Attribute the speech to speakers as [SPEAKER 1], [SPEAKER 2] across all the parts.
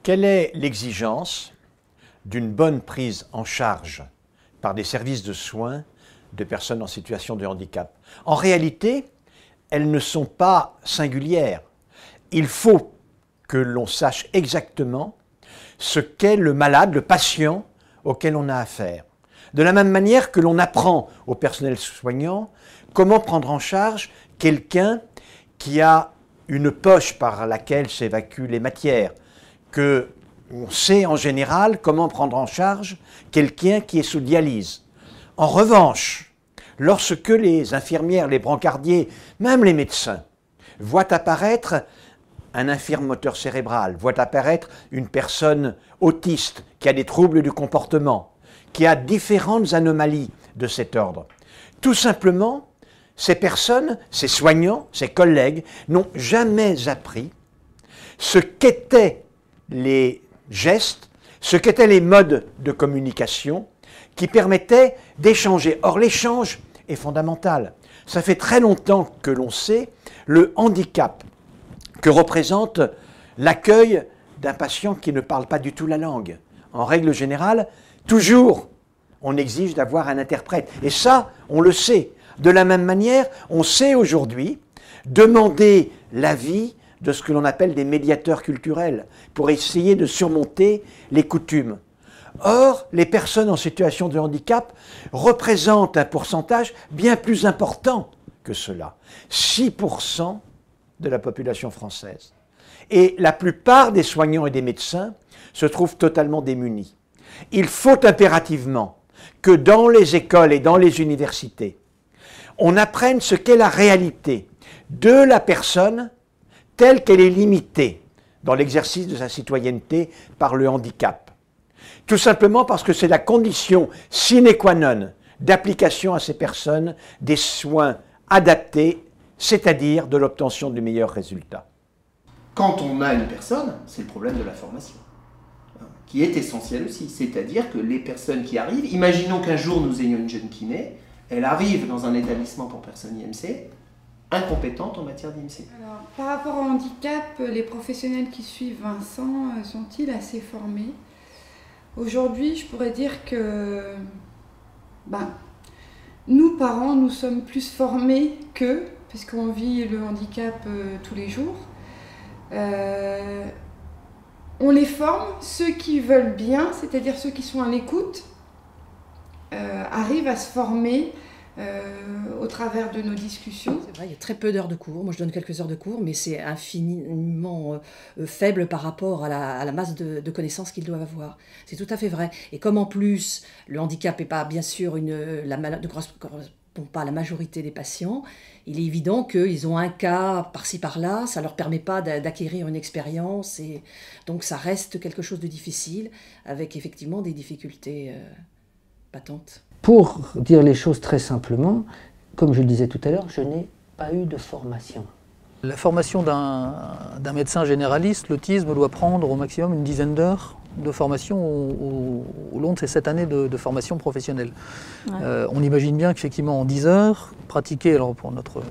[SPEAKER 1] Quelle est l'exigence d'une bonne prise en charge par des services de soins de personnes en situation de handicap? En réalité, elles ne sont pas singulières. Il faut que l'on sache exactement ce qu'est le malade, le patient auquel on a affaire. De la même manière que l'on apprend au personnel soignant comment prendre en charge quelqu'un qui a une poche par laquelle s'évacuent les matières, qu'on sait en général comment prendre en charge quelqu'un qui est sous dialyse. En revanche, lorsque les infirmières, les brancardiers, même les médecins, voient apparaître un infirme moteur cérébral, voient apparaître une personne autiste qui a des troubles du comportement, qui a différentes anomalies de cet ordre, tout simplement, ces personnes, ces soignants, ces collègues n'ont jamais appris ce qu'étaient les gestes, ce qu'étaient les modes de communication qui permettaient d'échanger. Or, l'échange est fondamental. Ça fait très longtemps que l'on sait le handicap que représente l'accueil d'un patient qui ne parle pas du tout la langue. En règle générale, toujours, on exige d'avoir un interprète. Et ça, on le sait. De la même manière, on sait aujourd'hui demander l'avis de ce que l'on appelle des médiateurs culturels pour essayer de surmonter les coutumes. Or, les personnes en situation de handicap représentent un pourcentage bien plus important que cela, 6% de la population française. Et la plupart des soignants et des médecins se trouvent totalement démunis. Il faut impérativement que dans les écoles et dans les universités, on apprenne ce qu'est la réalité de la personne telle qu'elle est limitée dans l'exercice de sa citoyenneté par le handicap. Tout simplement parce que c'est la condition sine qua non d'application à ces personnes des soins adaptés, c'est-à-dire de l'obtention du meilleur résultat.
[SPEAKER 2] Quand on a une personne, c'est le problème de la formation, qui est essentiel aussi. C'est-à-dire que les personnes qui arrivent, imaginons qu'un jour nous ayons une jeune kiné, elle arrive dans un établissement pour personnes IMC, incompétente en matière d'IMC.
[SPEAKER 3] Alors, par rapport au handicap, les professionnels qui suivent Vincent sont-ils assez formés? Aujourd'hui, je pourrais dire que nous, parents, nous sommes plus formés qu'eux, puisqu'on vit le handicap tous les jours. On les forme, ceux qui veulent bien, c'est-à-dire ceux qui sont à l'écoute, arrivent à se former au travers de nos discussions.
[SPEAKER 4] C'est vrai, il y a très peu d'heures de cours. Moi, je donne quelques heures de cours, mais c'est infiniment faible par rapport à la masse de connaissances qu'ils doivent avoir. C'est tout à fait vrai. Et comme en plus, le handicap n'est pas, bien sûr, ne correspond pas à la majorité des patients, il est évident qu'ils ont un cas par-ci par-là, ça ne leur permet pas d'acquérir une expérience, et donc ça reste quelque chose de difficile, avec effectivement des difficultés patentes.
[SPEAKER 5] Pour dire les choses très simplement, comme je le disais tout à l'heure, je n'ai pas eu de formation.
[SPEAKER 6] La formation d'un médecin généraliste, l'autisme doit prendre au maximum une dizaine d'heures de formation au long de ces 7 années de formation professionnelle. Ouais. On imagine bien qu'effectivement en 10 heures, pratiquer, alors pour notre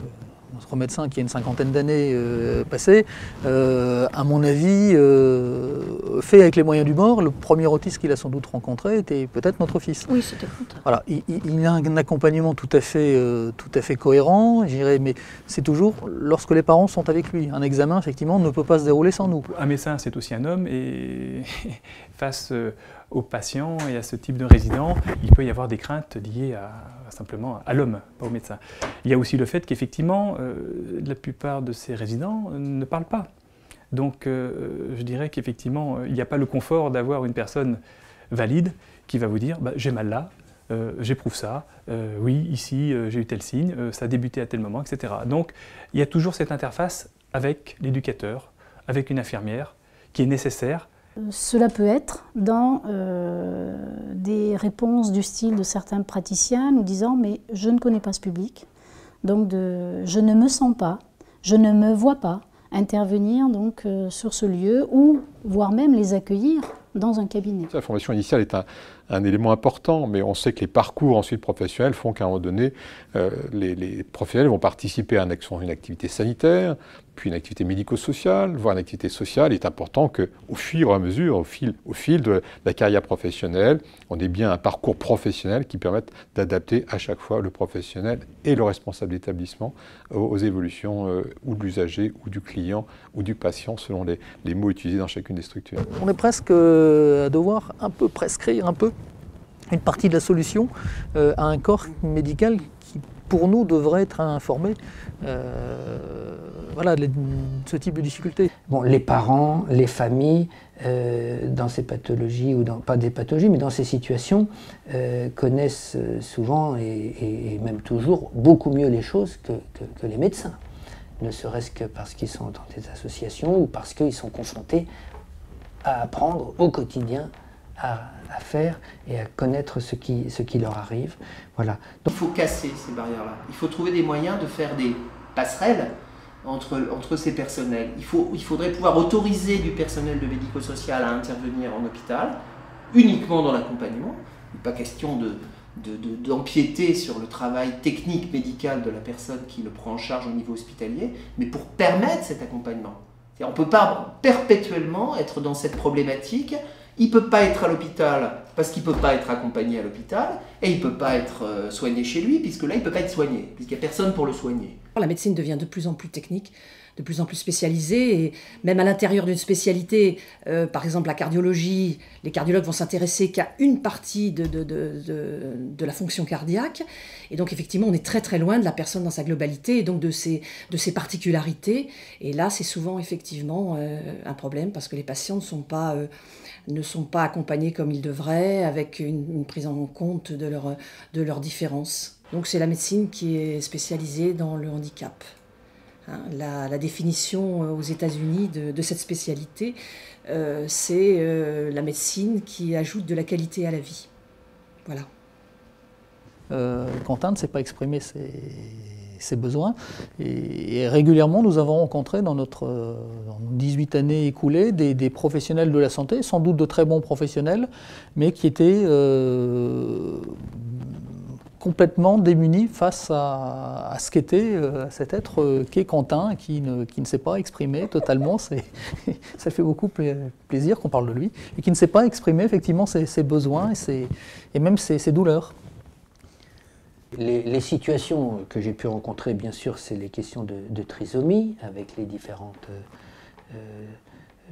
[SPEAKER 6] notre médecin qui a une cinquantaine d'années passées, à mon avis, fait avec les moyens du bord. Le premier autiste qu'il a sans doute rencontré était peut-être notre fils.
[SPEAKER 7] Oui, c'était peut-être.
[SPEAKER 6] Voilà, il a un accompagnement tout à fait cohérent, je dirais, mais c'est toujours lorsque les parents sont avec lui. Un examen, effectivement, ne peut pas se dérouler sans nous.
[SPEAKER 8] Un médecin, c'est aussi un homme, et face aux patients et à ce type de résident, il peut y avoir des craintes liées simplement à l'homme, pas au médecin. Il y a aussi le fait qu'effectivement, la plupart de ces résidents ne parlent pas. Donc je dirais qu'effectivement, il n'y a pas le confort d'avoir une personne valide qui va vous dire bah, « j'ai mal là, j'éprouve ça, oui, ici, j'ai eu tel signe, ça a débuté à tel moment, etc. » Donc il y a toujours cette interface avec l'éducateur, avec une infirmière, qui est nécessaire.
[SPEAKER 7] Cela peut être dans des réponses du style de certains praticiens nous disant « mais je ne connais pas ce public, donc je ne me sens pas, je ne me vois pas intervenir donc, sur ce lieu ou voire même les accueillir dans un cabinet. »
[SPEAKER 9] La formation initiale est un élément important, mais on sait que les parcours ensuite professionnels font qu'à un moment donné, les professionnels vont participer à une activité sanitaire, puis une activité médico-sociale, voire une activité sociale. Il est important qu'au fur et à mesure, au fil de la carrière professionnelle, on ait bien un parcours professionnel qui permette d'adapter à chaque fois le professionnel et le responsable d'établissement aux évolutions ou de l'usager, ou du client, ou du patient, selon les mots utilisés dans chacune des structures.
[SPEAKER 6] On est presque à devoir un peu prescrire une partie de la solution à un corps médical qui, pour nous, devrait être informé voilà, de ce type de difficultés.
[SPEAKER 5] Bon, les parents, les familles, dans ces pathologies, ou pas des pathologies, mais dans ces situations, connaissent souvent et même toujours beaucoup mieux les choses que les médecins. Ne serait-ce que parce qu'ils sont dans des associations ou parce qu'ils sont confrontés à apprendre au quotidien à faire et à connaître ce qui leur arrive. Voilà.
[SPEAKER 2] Donc, il faut casser ces barrières-là. Il faut trouver des moyens de faire des passerelles entre ces personnels. Il faudrait pouvoir autoriser du personnel de médico-social à intervenir en hôpital, uniquement dans l'accompagnement. Il n'est pas question d'empiéter sur le travail technique médical de la personne qui le prend en charge au niveau hospitalier, mais pour permettre cet accompagnement. On ne peut pas perpétuellement être dans cette problématique. Il ne peut pas être à l'hôpital parce qu'il ne peut pas être accompagné à l'hôpital, et il ne peut pas être soigné chez lui, puisque là, il ne peut pas être soigné, puisqu'il n'y a personne pour le soigner.
[SPEAKER 4] La médecine devient de plus en plus technique, de plus en plus spécialisée, et même à l'intérieur d'une spécialité, par exemple la cardiologie, les cardiologues vont s'intéresser qu'à une partie de la fonction cardiaque, et donc effectivement on est très très loin de la personne dans sa globalité, et donc de ses particularités, et là c'est souvent effectivement un problème, parce que les patients ne sont pas accompagnés comme ils devraient, avec une prise en compte de leurs différences. Donc c'est la médecine qui est spécialisée dans le handicap. La définition aux États-Unis de cette spécialité, c'est la médecine qui ajoute de la qualité à la vie. Voilà.
[SPEAKER 6] Quentin ne sait pas exprimer ses besoins, et régulièrement nous avons rencontré dans nos 18 années écoulées des professionnels de la santé, sans doute de très bons professionnels, mais qui étaient complètement démunis face à ce qu'était cet être qu'est Quentin, qui ne sait pas exprimer totalement, ça fait beaucoup plaisir qu'on parle de lui, et qui ne sait pas exprimer effectivement ses besoins et même ses douleurs.
[SPEAKER 5] Les situations que j'ai pu rencontrer, bien sûr, c'est les questions de trisomie, avec les différentes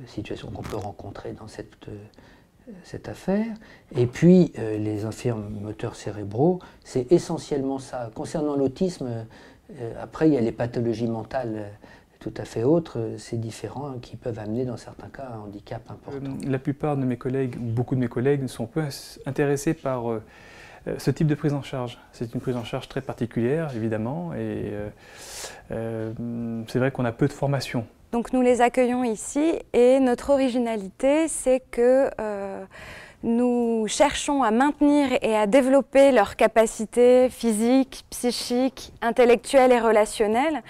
[SPEAKER 5] situations qu'on peut rencontrer dans cette affaire. Et puis, les infirmes moteurs cérébraux, c'est essentiellement ça. Concernant l'autisme, après, il y a les pathologies mentales tout à fait autres, c'est différent, qui peuvent amener dans certains cas un handicap important.
[SPEAKER 8] La plupart de mes collègues, ou beaucoup de mes collègues, sont peu intéressés par ce type de prise en charge. C'est une prise en charge très particulière, évidemment, et c'est vrai qu'on a peu de formation.
[SPEAKER 10] Donc nous les accueillons ici, et notre originalité, c'est que nous cherchons à maintenir et à développer leurs capacités physiques, psychiques, intellectuelles et relationnelles,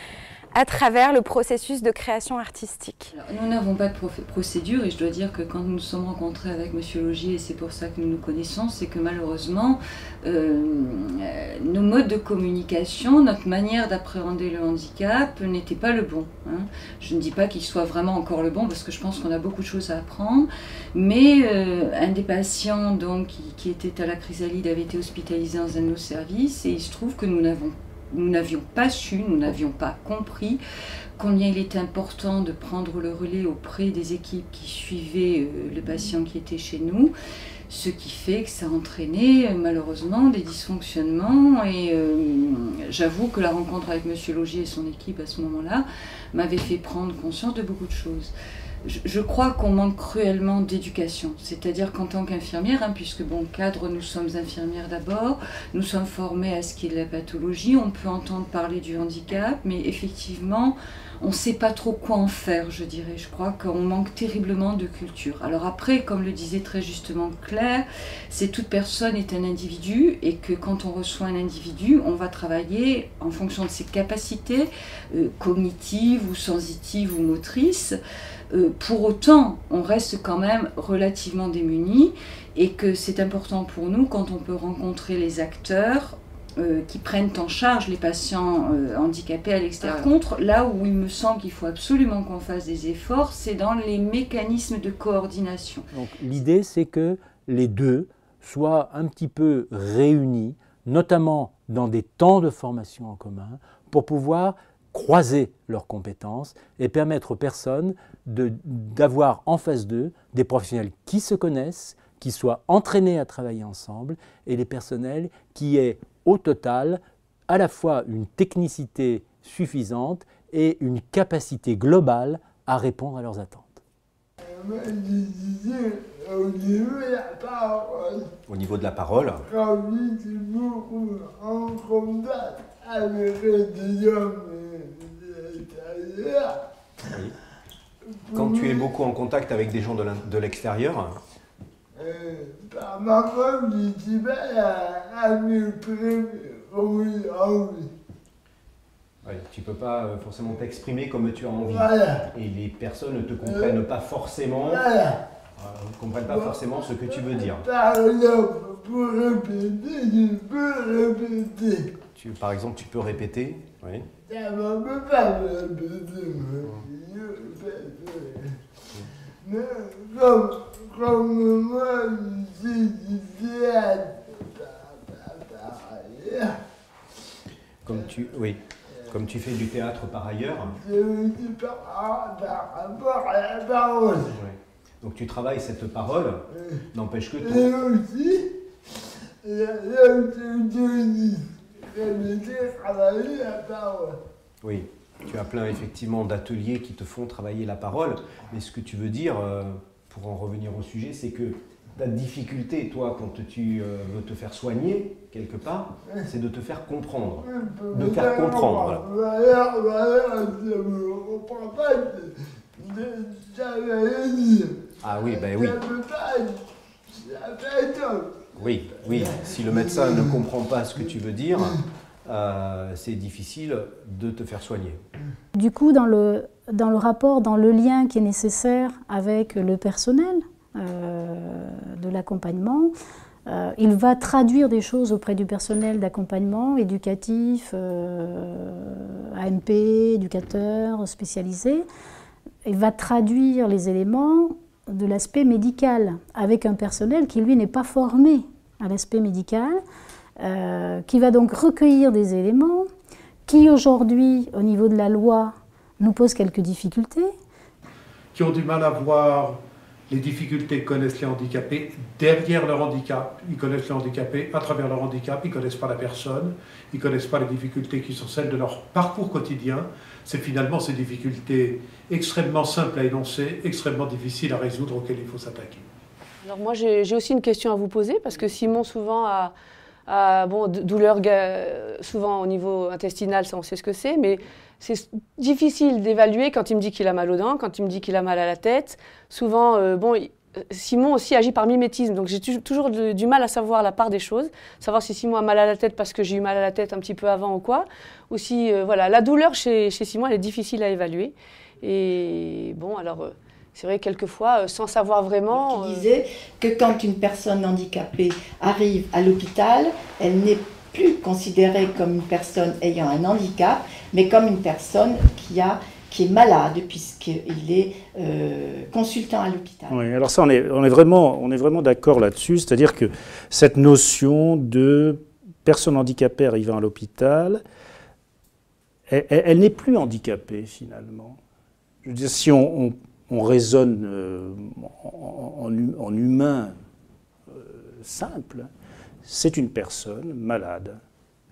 [SPEAKER 10] à travers le processus de création artistique.
[SPEAKER 11] Alors, nous n'avons pas de procédure et je dois dire que quand nous nous sommes rencontrés avec M. Logier, et c'est pour ça que nous nous connaissons, c'est que malheureusement, nos modes de communication, notre manière d'appréhender le handicap n'était pas le bon. Hein. Je ne dis pas qu'il soit vraiment encore le bon parce que je pense qu'on a beaucoup de choses à apprendre, mais un des patients donc, qui était à la Chrysalide avait été hospitalisé dans un de nos services et il se trouve que nous n'avions pas su, nous n'avions pas compris combien il était important de prendre le relais auprès des équipes qui suivaient le patient qui était chez nous, ce qui fait que ça entraînait malheureusement des dysfonctionnements et j'avoue que la rencontre avec M. Logier et son équipe à ce moment-là m'avait fait prendre conscience de beaucoup de choses. Je crois qu'on manque cruellement d'éducation, c'est-à-dire qu'en tant qu'infirmière, hein, puisque bon cadre, nous sommes infirmières d'abord, nous sommes formés à ce qui est de la pathologie, on peut entendre parler du handicap, mais effectivement, on ne sait pas trop quoi en faire, je dirais. Je crois qu'on manque terriblement de culture. Alors après, comme le disait très justement Claire, c'est toute personne est un individu et que quand on reçoit un individu, on va travailler en fonction de ses capacités cognitives ou sensitives ou motrices. Pour autant, on reste quand même relativement démunis et que c'est important pour nous quand on peut rencontrer les acteurs qui prennent en charge les patients handicapés à l'extérieur. Par contre, là où il me semble qu'il faut absolument qu'on fasse des efforts, c'est dans les mécanismes de coordination.
[SPEAKER 12] Donc l'idée, c'est que les deux soient un petit peu réunis, notamment dans des temps de formation en commun, pour pouvoir croiser leurs compétences et permettre aux personnes d'avoir en face d'eux des professionnels qui se connaissent, qui soient entraînés à travailler ensemble et des personnels qui aient au total à la fois une technicité suffisante et une capacité globale à répondre à leurs attentes.
[SPEAKER 1] Au niveau de la parole, oui. Quand tu es beaucoup en contact avec des gens de l'extérieur,
[SPEAKER 13] parfois je dis à me
[SPEAKER 1] tu ne peux pas forcément t'exprimer comme tu as envie.
[SPEAKER 13] Voilà.
[SPEAKER 1] Et les personnes ne te comprennent pas forcément, ne comprennent pas forcément ce que tu veux dire.
[SPEAKER 13] Par exemple, pour répéter, je peux répéter.
[SPEAKER 1] Par exemple, tu peux répéter, oui.
[SPEAKER 13] Ça ne peut pas me répéter, mais comme moi, je suis du théâtre,
[SPEAKER 1] comme tu fais du théâtre par ailleurs.
[SPEAKER 13] Par rapport à la parole.
[SPEAKER 1] Oui. Donc tu travailles cette parole, n'empêche que
[SPEAKER 13] Et aussi, travailler la parole.
[SPEAKER 1] Oui, tu as plein effectivement d'ateliers qui te font travailler la parole, mais ce que tu veux dire, pour en revenir au sujet, c'est que ta difficulté, toi, quand tu veux te faire soigner, quelque part, c'est de te faire comprendre. De faire comprendre, voilà.
[SPEAKER 13] Je ne comprends pas, j'avais dit.
[SPEAKER 1] Ah oui, ben oui. Oui, oui. Si le médecin ne comprend pas ce que tu veux dire, c'est difficile de te faire soigner.
[SPEAKER 7] Du coup, dans le rapport, dans le lien qui est nécessaire avec le personnel de l'accompagnement, il va traduire des choses auprès du personnel d'accompagnement éducatif, AMP, éducateur spécialisé. Il va traduire les éléments de l'aspect médical avec un personnel qui, lui, n'est pas formé à l'aspect médical, qui va donc recueillir des éléments qui, aujourd'hui, au niveau de la loi, nous posent quelques difficultés.
[SPEAKER 14] Qui ont du mal à voir les difficultés que connaissent les handicapés derrière leur handicap. Ils connaissent les handicapés à travers leur handicap, ils ne connaissent pas la personne, ils ne connaissent pas les difficultés qui sont celles de leur parcours quotidien. C'est finalement ces difficultés extrêmement simples à énoncer, extrêmement difficiles à résoudre, auxquelles il faut s'attaquer.
[SPEAKER 15] Alors moi j'ai aussi une question à vous poser, parce que Simon souvent a douleur souvent au niveau intestinal, ça on sait ce que c'est, mais c'est difficile d'évaluer quand il me dit qu'il a mal aux dents, quand il me dit qu'il a mal à la tête. Souvent, Simon aussi agit par mimétisme, donc j'ai toujours du mal à savoir la part des choses, savoir si Simon a mal à la tête parce que j'ai eu mal à la tête un petit peu avant ou quoi, ou si, voilà, la douleur chez Simon, elle est difficile à évaluer. Et bon, alors, c'est vrai, quelquefois, sans savoir vraiment...
[SPEAKER 16] Il disait que quand une personne handicapée arrive à l'hôpital, elle n'est plus considérée comme une personne ayant un handicap, mais comme une personne qui est malade, puisqu'il est consultant à l'hôpital.
[SPEAKER 12] Oui, alors ça, on est vraiment d'accord là-dessus, c'est-à-dire que cette notion de personne handicapée arrivant à l'hôpital, elle n'est plus handicapée, finalement. Je veux dire, si on raisonne en humain simple, c'est une personne malade.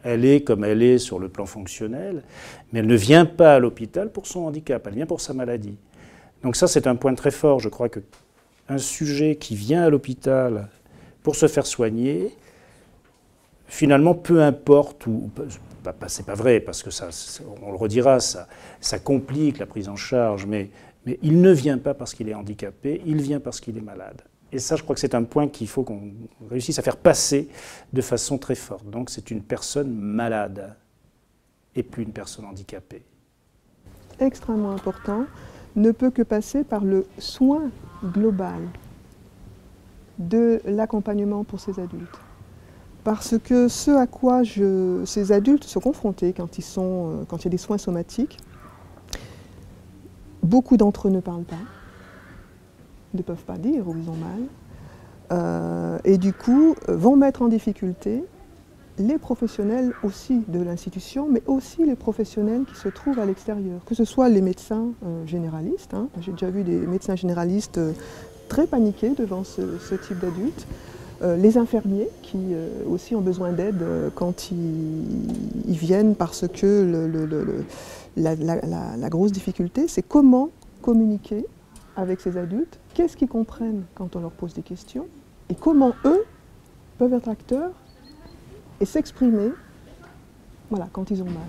[SPEAKER 12] Elle est comme elle est sur le plan fonctionnel, mais elle ne vient pas à l'hôpital pour son handicap, elle vient pour sa maladie. Donc ça, c'est un point très fort. Je crois qu'un sujet qui vient à l'hôpital pour se faire soigner, finalement, peu importe, ou c'est pas vrai, parce que ça, on le redira, ça complique la prise en charge, mais il ne vient pas parce qu'il est handicapé, il vient parce qu'il est malade. Et ça, je crois que c'est un point qu'il faut qu'on réussisse à faire passer de façon très forte. Donc c'est une personne malade et plus une personne handicapée.
[SPEAKER 17] Extrêmement important, ne peut que passer par le soin global de l'accompagnement pour ces adultes. Parce que ce à quoi ces adultes sont confrontés quand il y a des soins somatiques, beaucoup d'entre eux ne parlent pas, ne peuvent pas dire où ils ont mal, et du coup vont mettre en difficulté les professionnels aussi de l'institution, mais aussi les professionnels qui se trouvent à l'extérieur, que ce soit les médecins généralistes, hein. J'ai déjà vu des médecins généralistes très paniqués devant ce type d'adultes, les infirmiers qui aussi ont besoin d'aide quand ils viennent, parce que la grosse difficulté, c'est comment communiquer avec ces adultes, qu'est-ce qu'ils comprennent quand on leur pose des questions, et comment eux peuvent être acteurs et s'exprimer, voilà, quand ils ont mal.